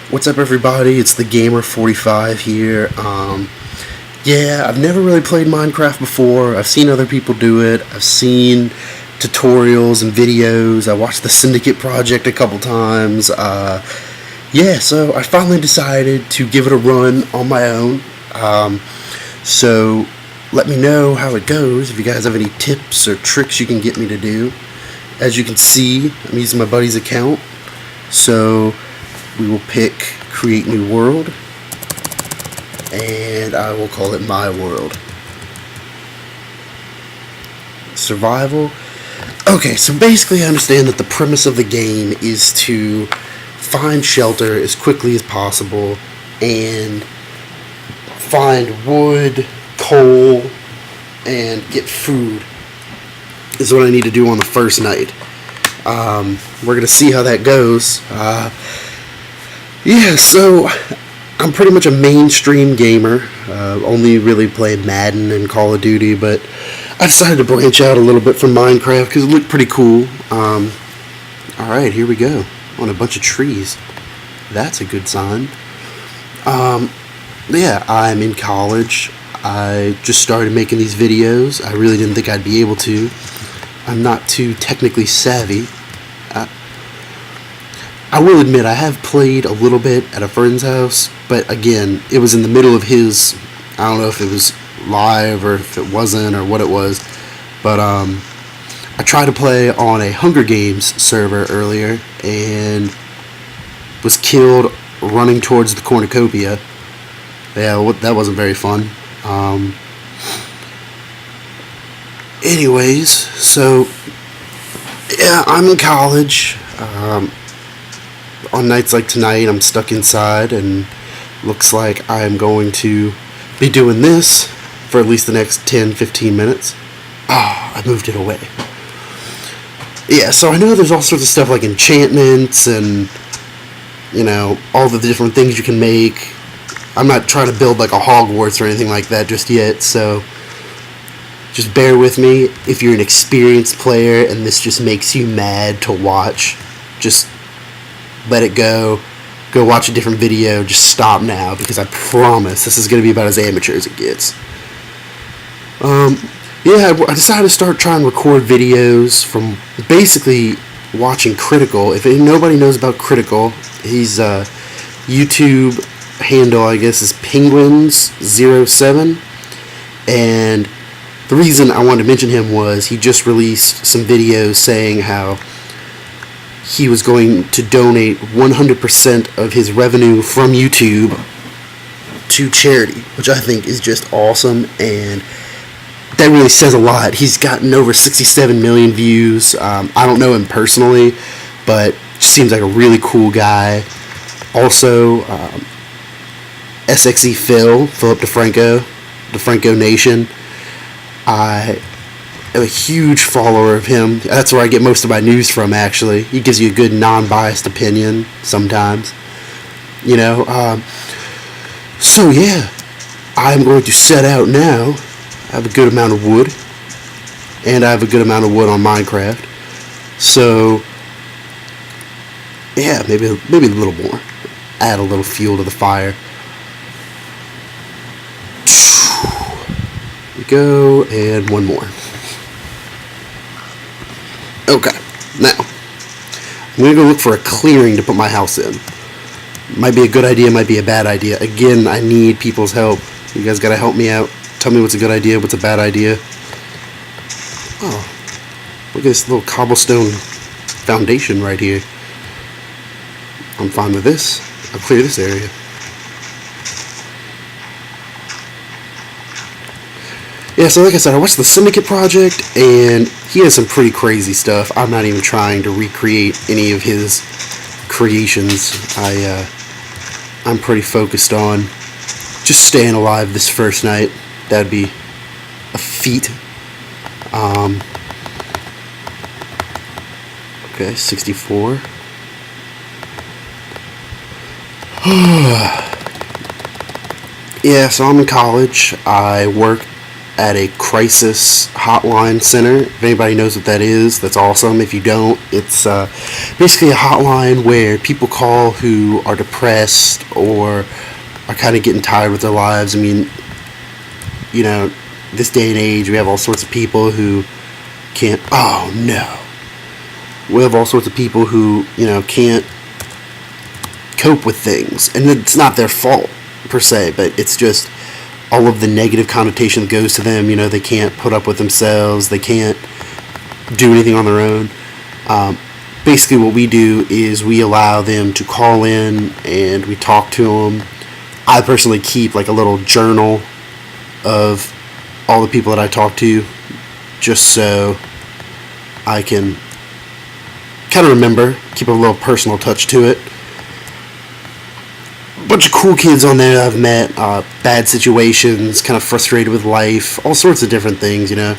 What's up, everybody? It's the Gamer45 here. Yeah, I've never really played Minecraft before. I've seen other people do it. I've seen tutorials and videos. I watched the Syndicate Project a couple times. Yeah, so I finally decided to give it a run on my own. So let me know how it goes. If you guys have any tips or tricks you can get me to do. As you can see, I'm using my buddy's account. So we will pick Create New World, and I will call it My World. Survival. Okay, so basically I understand that the premise of the game is to find shelter as quickly as possible and find wood, coal, and get food is what I need to do on the first night. We're going to see how that goes. Yeah, so I'm pretty much a mainstream gamer. Only really play Madden and Call of Duty, but I decided to branch out a little bit from Minecraft because it looked pretty cool. Alright, here we go. On a bunch of trees. That's a good sign. Yeah, I'm in college. I just started making these videos. I really didn't think I'd be able to. I'm not too technically savvy. I will admit I have played a little bit at a friend's house, but again, it was in the middle of his, I don't know if it was live or if it wasn't or what it was, but I tried to play on a Hunger Games server earlier and was killed running towards the cornucopia. Yeah, that wasn't very fun. Anyways, so yeah, I'm in college. On nights like tonight, I'm stuck inside, and looks like I'm going to be doing this for at least the next 10-15 minutes. I moved it away. Yeah, so I know there's all sorts of stuff like enchantments and, you know, all the different things you can make. I'm not trying to build like a Hogwarts or anything like that just yet, so just bear with me. If you're an experienced player and this just makes you mad to watch, just let it go. Go watch a different video. Just stop now, because I promise this is going to be about as amateur as it gets. Yeah, I decided to start trying to record videos from basically watching Critical. If nobody knows about Critical, he's YouTube handle, I guess, is Penguins07. And the reason I wanted to mention him was he just released some videos saying how he was going to donate 100% of his revenue from YouTube to charity, which I think is just awesome, and that really says a lot. He's gotten over 67 million views. I don't know him personally, but just seems like a really cool guy. Also, SXE Philip DeFranco Nation. I am a huge follower of him. That's where I get most of my news from, actually. He gives you a good non-biased opinion sometimes. You know, so yeah, I'm going to set out now. I have a good amount of wood, and I have a good amount of wood on Minecraft. So yeah, maybe a little more. Add a little fuel to the fire. Here we go, and one more. Okay, now I'm gonna go look for a clearing to put my house in. Might be a good idea, might be a bad idea. Again, I need people's help. You guys gotta help me out. Tell me what's a good idea, what's a bad idea. Oh, look at this little cobblestone foundation right here. I'm fine with this. I'll clear this area. Yeah, so like I said, I watched the Syndicate Project, and he has some pretty crazy stuff. I'm not even trying to recreate any of his creations. I'm pretty focused on just staying alive this first night. That'd be a feat. Okay, 64. Yeah, so I'm in college. I work at a crisis hotline center. If anybody knows what that is, that's awesome. If you don't, it's basically a hotline where people call who are depressed or are kind of getting tired with their lives. I mean, you know, this day and age, we have all sorts of people who can't. Oh no. We have all sorts of people who, you know, can't cope with things, and it's not their fault per se, but it's just all of the negative connotation that goes to them. You know, they can't put up with themselves, they can't do anything on their own. Basically what we do is we allow them to call in and we talk to them. I personally keep like a little journal of all the people that I talk to, just so I can kind of remember, keep a little personal touch to it. Bunch of cool kids on there I've met, bad situations, kind of frustrated with life, all sorts of different things, you know.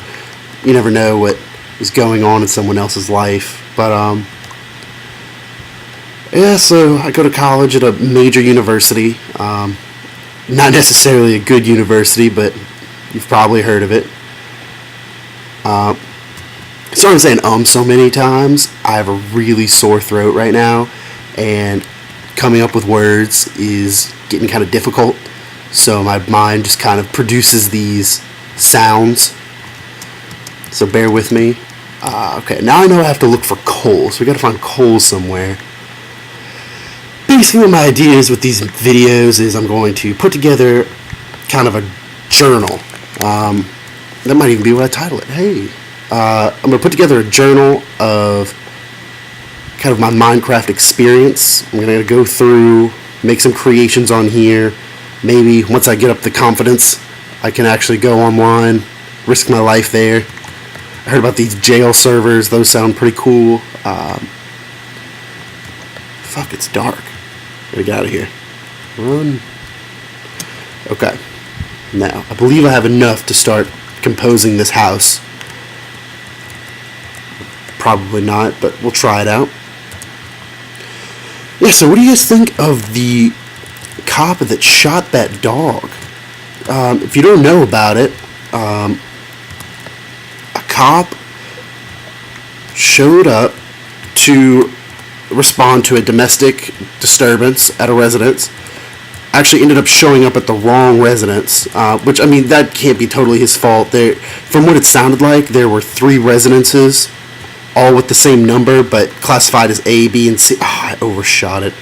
You never know what is going on in someone else's life. But, yeah, so I go to college at a major university. Not necessarily a good university, but you've probably heard of it. Sorry I'm saying so many times. I have a really sore throat right now, and coming up with words is getting kind of difficult, so my mind just kind of produces these sounds, so bear with me. Okay, now I know I have to look for coal, so we gotta find coal somewhere. Basically what my idea is with these videos is I'm going to put together kind of a journal. That might even be what I title it. Hey, I'm going to put together a journal of kind of my Minecraft experience. I'm going to go through, make some creations on here. Maybe once I get up the confidence, I can actually go online, risk my life there. I heard about these jail servers. Those sound pretty cool. Fuck, it's dark. Gotta get out of here. Run. Okay. Now, I believe I have enough to start composing this house. Probably not, but we'll try it out. Yeah, so what do you guys think of the cop that shot that dog? If you don't know about it, a cop showed up to respond to a domestic disturbance at a residence. Actually ended up showing up at the wrong residence, which, I mean, that can't be totally his fault. There, from what it sounded like, there were 3 residences, all with the same number, but classified as A, B, and C. I overshot it.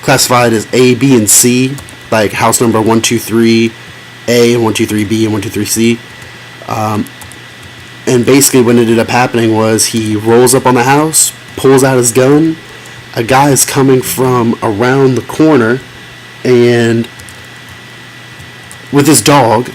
Classified as A, B, and C, like house number 123 A and 123 B and 123 C. And basically what ended up happening was he rolls up on the house, pulls out his gun. A guy is coming from around the corner, and with his dog,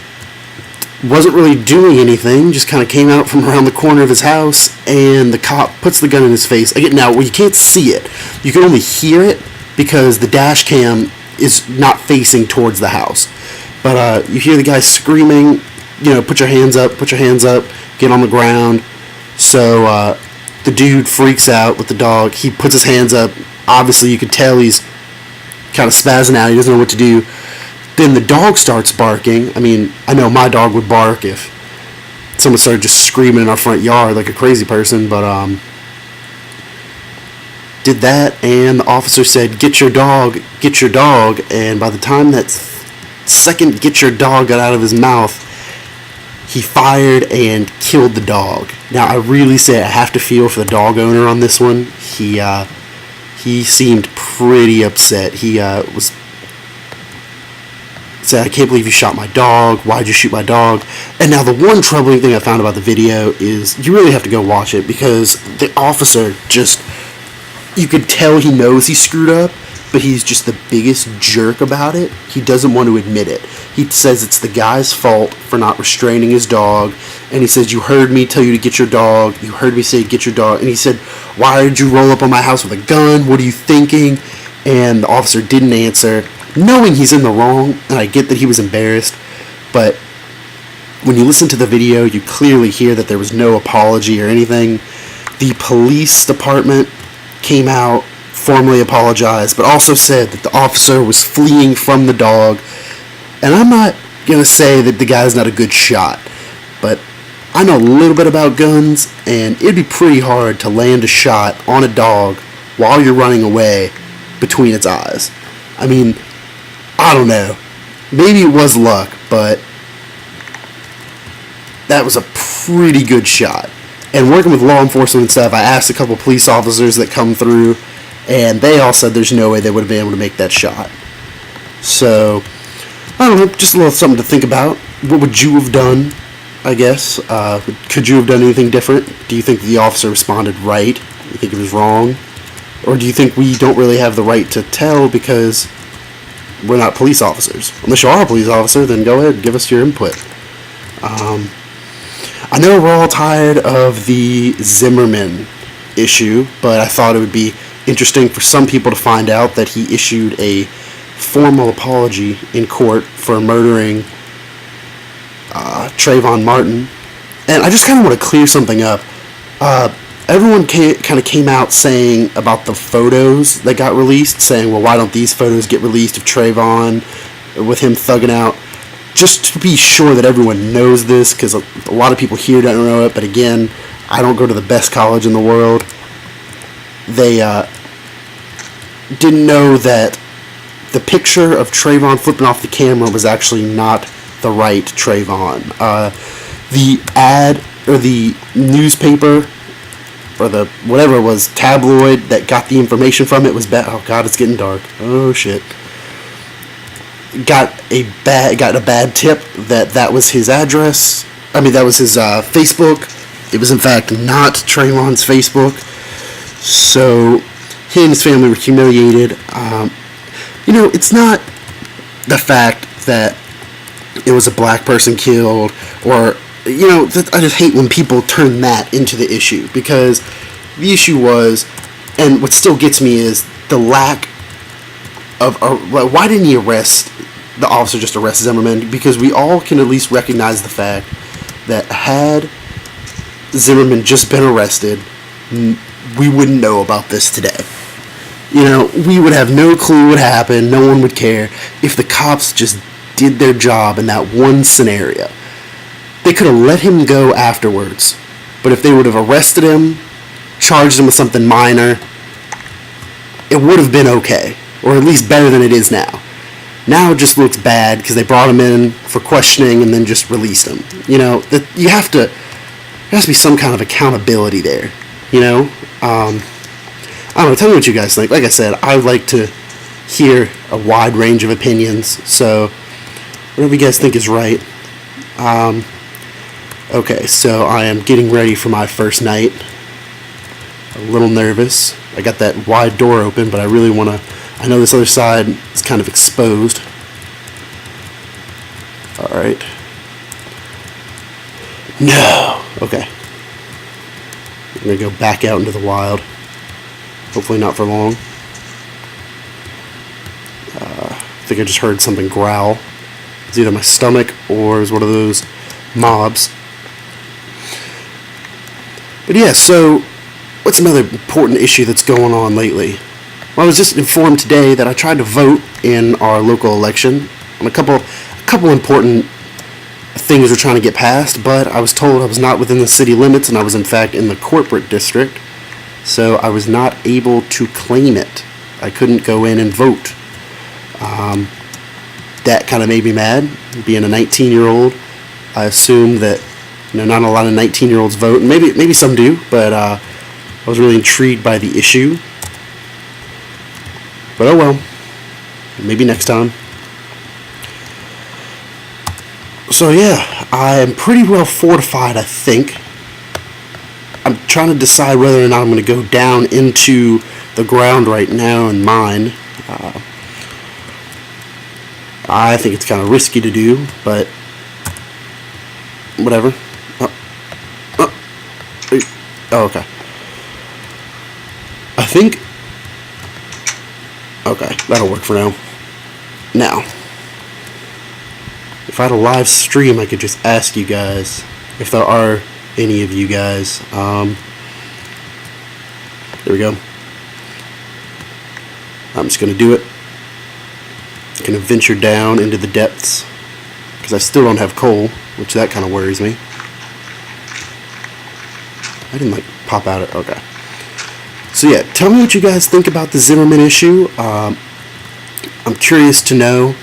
wasn't really doing anything, just kind of came out from around the corner of his house, and the cop puts the gun in his face. Again, now, well, you can't see it. You can only hear it because the dash cam is not facing towards the house. But you hear the guy screaming, you know, put your hands up, get on the ground. So the dude freaks out with the dog. He puts his hands up. Obviously, you could tell he's kind of spazzing out. He doesn't know what to do. Then the dog starts barking. I mean, I know my dog would bark if someone started just screaming in our front yard like a crazy person, but did that, and the officer said, get your dog, and by the time that second get your dog got out of his mouth, he fired and killed the dog. Now, I really say I have to feel for the dog owner on this one. He seemed pretty upset. He was said, I can't believe you shot my dog. Why'd you shoot my dog? And now the one troubling thing I found about the video is you really have to go watch it, because the officer just, you could tell he knows he screwed up, but he's just the biggest jerk about it. He doesn't want to admit it. He says it's the guy's fault for not restraining his dog, and he says, you heard me tell you to get your dog, you heard me say get your dog, and he said, why did you roll up on my house with a gun, what are you thinking? And the officer didn't answer, knowing he's in the wrong, and I get that he was embarrassed, but when you listen to the video, you clearly hear that there was no apology or anything. The police department came out, formally apologized, but also said that the officer was fleeing from the dog. And I'm not going to say that the guy's not a good shot. I know a little bit about guns, and it'd be pretty hard to land a shot on a dog while you're running away between its eyes. I mean, I don't know. Maybe it was luck, but that was a pretty good shot. And working with law enforcement and stuff, I asked a couple police officers that come through, and they all said there's no way they would have been able to make that shot. So, I don't know, just a little something to think about. What would you have done, I guess? Could you have done anything different? Do you think the officer responded right? Do you think it was wrong? Or do you think we don't really have the right to tell because we're not police officers? Unless you are a police officer, then go ahead, give us your input. I know we're all tired of the Zimmerman issue, but I thought it would be interesting for some people to find out that he issued a formal apology in court for murdering Trayvon Martin. And I just kind of want to clear something up. Everyone kind of came out saying about the photos that got released, saying, well, why don't these photos get released of Trayvon with him thugging out? Just to be sure that everyone knows this, because a lot of people here don't know it, but again, I don't go to the best college in the world. They didn't know that the picture of Trayvon flipping off the camera was actually not the right Trayvon. The ad, or the newspaper, or the whatever it was, tabloid that got the information from it was bad. Oh god, it's getting dark. Oh shit. Got a bad tip that was his address. I mean, that was his Facebook. It was in fact not Trayvon's Facebook. So he and his family were humiliated. It's not the fact that it was a black person killed, or I just hate when people turn that into the issue, because the issue was, and what still gets me is the lack of, why didn't he arrest the officer, just arrest Zimmerman? Because we all can at least recognize the fact that had Zimmerman just been arrested, we wouldn't know about this today. We would have no clue what happened, no one would care if the cops just did their job in that one scenario. They could have let him go afterwards, but if they would have arrested him, charged him with something minor, it would have been okay, or at least better than it is now. Now it just looks bad because they brought him in for questioning and then just released him. There has to be some kind of accountability there. I don't know, tell me what you guys think. Like I said, I would like to hear a wide range of opinions, so whatever you guys think is right. Okay, so I am getting ready for my first night. A little nervous. I got that wide door open, but I really want to... I know this other side is kind of exposed. Alright. No! Okay. I'm going to go back out into the wild. Hopefully not for long. I think I just heard something growl. It's either my stomach or it's one of those mobs. But yeah, so what's another important issue that's going on lately? Well, I was just informed today that I tried to vote in our local election on a couple important things we're trying to get passed, but I was told I was not within the city limits, and I was in fact in the corporate district, so I was not able to claim it. I couldn't go in and vote. That kind of made me mad. Being a 19-year-old, I assumed that not a lot of 19-year-olds vote, and maybe some do, but I was really intrigued by the issue. But oh well, maybe next time. So yeah, I am pretty well fortified, I think. I'm trying to decide whether or not I'm going to go down into the ground right now and mine. I think it's kind of risky to do, but whatever. Oh, okay. I think... Okay, that'll work for now. Now, if I had a live stream, I could just ask you guys, if there are any of you guys. There we go. I'm just going to do it. I'm going to venture down into the depths, because I still don't have coal, which that kind of worries me. I didn't like pop out. Okay. So yeah, tell me what you guys think about the Zimmerman issue. I'm curious to know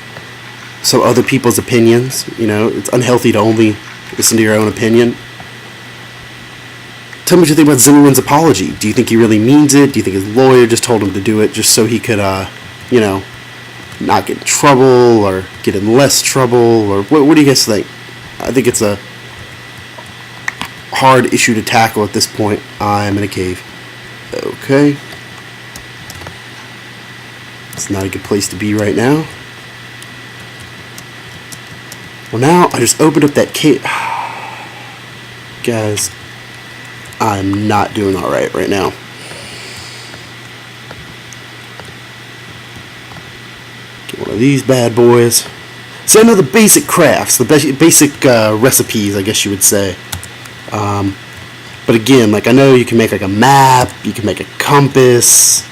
some other people's opinions. You know, it's unhealthy to only listen to your own opinion. Tell me what you think about Zimmerman's apology. Do you think he really means it? Do you think his lawyer just told him to do it just so he could, you know, not get in trouble or get in less trouble? Or what do you guys think? I think it's a hard issue to tackle at this point. I'm in a cave. Okay. It's not a good place to be right now. Well, now I just opened up that cave. Guys, I'm not doing alright right now. Get one of these bad boys. So I know the basic crafts, the basic recipes, I guess you would say. But again, like I know you can make like a map, you can make a compass,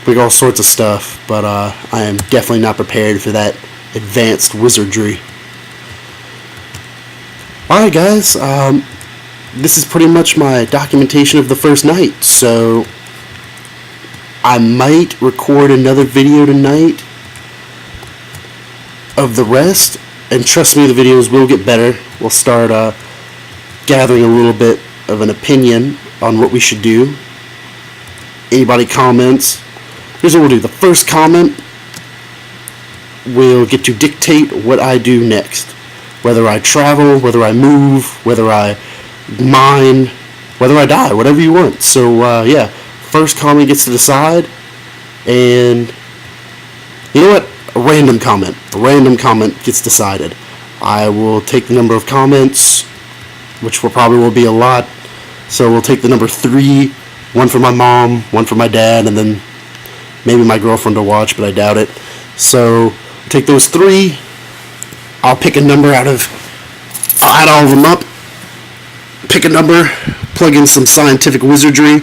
make all sorts of stuff, but I am definitely not prepared for that advanced wizardry. Alright guys, this is pretty much my documentation of the first night, so I might record another video tonight of the rest, and trust me, the videos will get better. We'll start gathering a little bit of an opinion on what we should do. Anybody comments? Here's what we'll do. The first comment will get to dictate what I do next. Whether I travel, whether I move, whether I mine, whether I die, whatever you want. So yeah, first comment gets to decide. And you know what? A random comment gets decided. I will take the number of comments, which will be a lot. So we'll take the number 3, one for my mom, one for my dad, and then maybe my girlfriend to watch, but I doubt it. So take those 3. I'll pick a number I'll add all of them up, pick a number, plug in some scientific wizardry,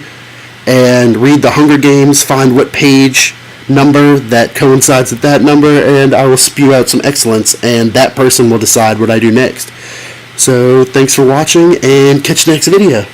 and read the Hunger Games, find what page number that coincides with that number, and I will spew out some excellence, and that person will decide what I do next. So thanks for watching, and catch the next video.